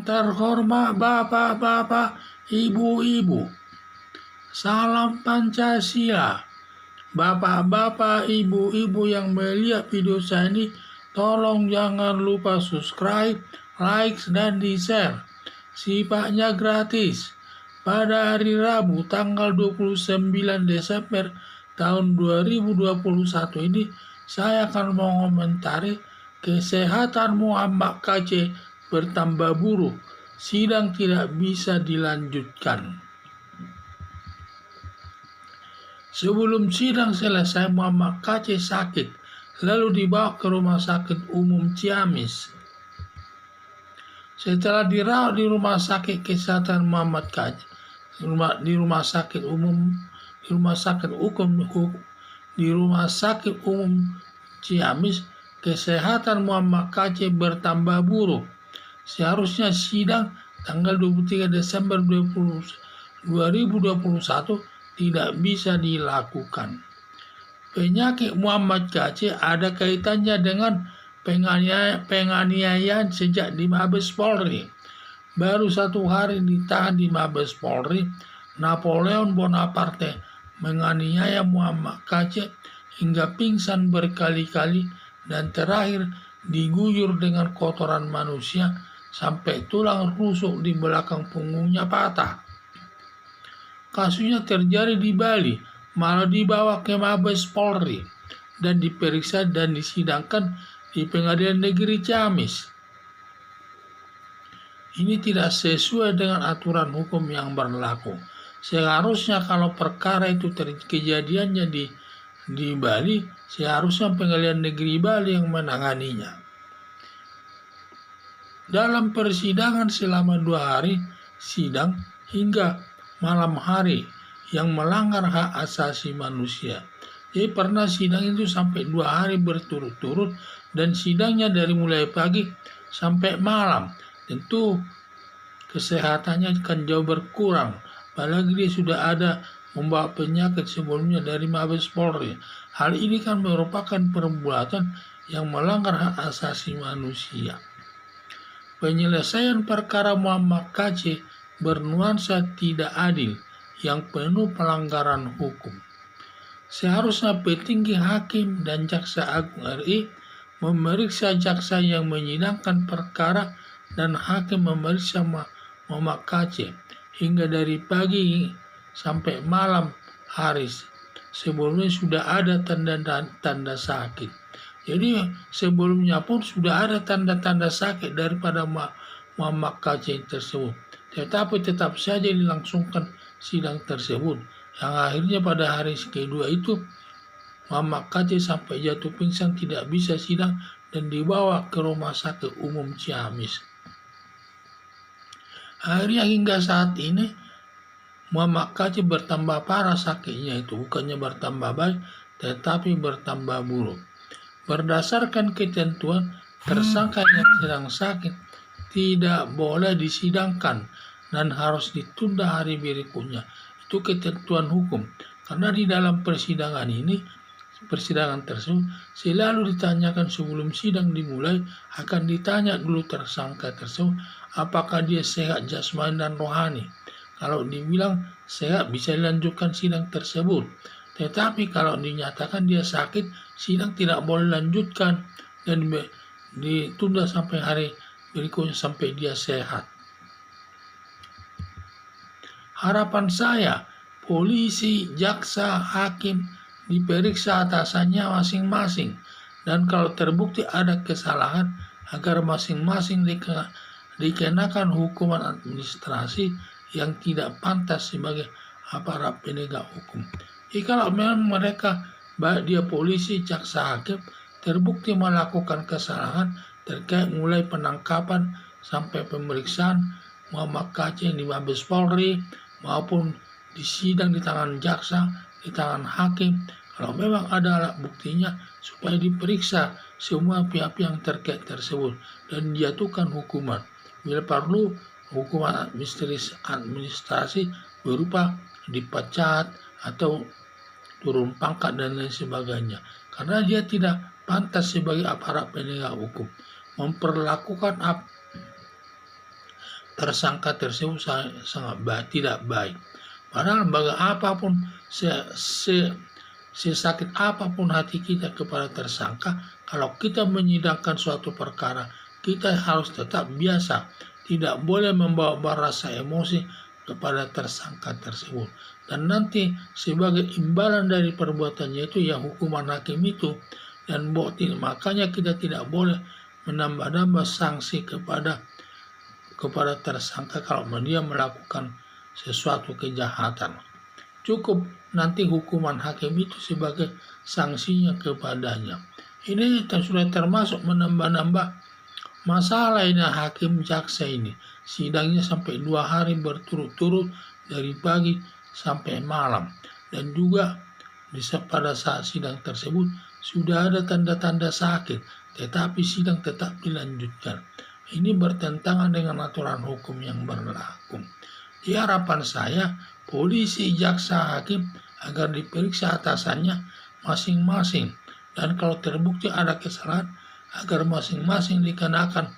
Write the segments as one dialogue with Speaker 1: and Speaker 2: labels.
Speaker 1: terhormat bapak-bapak, ibu-ibu, salam Pancasila. Bapak-bapak, ibu-ibu yang melihat video saya ini, tolong jangan lupa subscribe, like, dan di-share. Sifatnya gratis. Pada hari Rabu tanggal 29 Desember tahun 2021 ini, saya akan mengomentari kesehatan Muhammad KC bertambah buruk, sidang tidak bisa dilanjutkan. Sebelum sidang selesai, Muhammad KC sakit, lalu dibawa ke Rumah Sakit Umum Ciamis. Setelah dirawat di Rumah Sakit Kesehatan Muhammad KC, di Rumah Sakit Umum Ciamis, kesehatan Muhammad KC bertambah buruk. Seharusnya sidang tanggal 23 Desember 2021 tidak bisa dilakukan. Penyakit Muhammad KC ada kaitannya dengan penganiayaan sejak di Mabes Polri. Baru 1 hari ditahan di Mabes Polri, Napoleon Bonaparte menganiaya Muhammad KC hingga pingsan berkali-kali dan terakhir diguyur dengan kotoran manusia sampai tulang rusuk di belakang punggungnya patah. Kasusnya terjadi di Bali, malah dibawa ke Mabes Polri dan diperiksa dan disidangkan di Pengadilan Negeri Ciamis. Ini tidak sesuai dengan aturan hukum yang berlaku. Seharusnya kalau perkara itu kejadiannya di Bali, seharusnya Pengadilan Negeri Bali yang menanganinya. Dalam persidangan selama 2 hari sidang hingga malam hari yang melanggar hak asasi manusia. Jadi pernah sidang itu sampai 2 hari berturut-turut dan sidangnya dari mulai pagi sampai malam. Tentu kesehatannya akan jauh berkurang. Apalagi dia sudah ada membawa penyakit sebelumnya dari Mabes Polri. Hal ini kan merupakan perbuatan yang melanggar hak asasi manusia. Penyelesaian perkara Muhammad KC bernuansa tidak adil yang penuh pelanggaran hukum. Seharusnya petinggi hakim dan jaksa agung RI memeriksa jaksa yang menyidangkan perkara dan hakim memeriksa Muhammad KC hingga dari pagi sampai malam hari. Sebelumnya sudah ada tanda-tanda sakit. Jadi sebelumnya pun sudah ada tanda-tanda sakit daripada Muhammad KC tersebut. Tetapi tetap saja dilangsungkan sidang tersebut. Yang akhirnya pada hari kedua itu Muhammad KC sampai jatuh pingsan tidak bisa sidang dan dibawa ke Rumah Sakit Umum Ciamis. Akhirnya hingga saat ini Muhammad KC bertambah parah sakitnya itu, bukannya bertambah baik tetapi bertambah buruk. Berdasarkan ketentuan, tersangka yang sedang sakit tidak boleh disidangkan dan harus ditunda hari berikutnya. Itu ketentuan hukum. Karena di dalam persidangan tersebut selalu ditanyakan sebelum sidang dimulai, akan ditanya dulu tersangka tersebut apakah dia sehat jasmani dan rohani. Kalau dibilang sehat bisa dilanjutkan sidang tersebut. Tetapi kalau dinyatakan dia sakit, sidang tidak boleh lanjutkan dan ditunda sampai hari berikutnya sampai dia sehat. Harapan saya, polisi, jaksa, hakim diperiksa atasannya masing-masing. Dan kalau terbukti ada kesalahan, agar masing-masing dikenakan hukuman administrasi yang tidak pantas sebagai aparat penegak hukum. Jadi kalau memang mereka, baik dia polisi, jaksa, hakim, terbukti melakukan kesalahan terkait mulai penangkapan sampai pemeriksaan Muhammad KC di Mabes Polri, maupun di sidang di tangan jaksa, di tangan hakim, kalau memang ada alat buktinya supaya diperiksa semua pihak yang terkait tersebut dan dijatuhkan hukuman. Bila perlu hukuman administrasi berupa dipecat atau turun pangkat dan lain sebagainya. Karena dia tidak pantas sebagai aparat penegak hukum. tersangka tersebut sangat tidak baik. Padahal apapun sesakit apapun hati kita kepada tersangka, kalau kita menyidangkan suatu perkara, kita harus tetap biasa, tidak boleh membawa rasa emosi kepada tersangka tersebut. Dan nanti sebagai imbalan dari perbuatannya itu ya hukuman hakim itu. Dan makanya kita tidak boleh menambah-nambah sanksi kepada tersangka kalau dia melakukan sesuatu kejahatan. Cukup nanti hukuman hakim itu sebagai sanksinya kepadanya. Ini sudah termasuk menambah-nambah masalah ini hakim jaksa ini. Sidangnya sampai 2 hari berturut-turut dari pagi sampai malam. Dan juga pada saat sidang tersebut sudah ada tanda-tanda sakit, tetapi sidang tetap dilanjutkan. Ini bertentangan dengan aturan hukum yang berlaku. Di harapan saya, polisi, jaksa, hakim agar diperiksa atasannya masing-masing. Dan kalau terbukti ada kesalahan, agar masing-masing dikenakan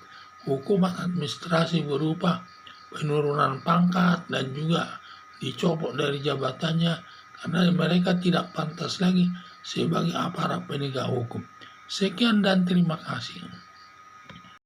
Speaker 1: hukuman administrasi berupa penurunan pangkat dan juga dicopot dari jabatannya karena mereka tidak pantas lagi sebagai aparat penegak hukum. Sekian dan terima kasih.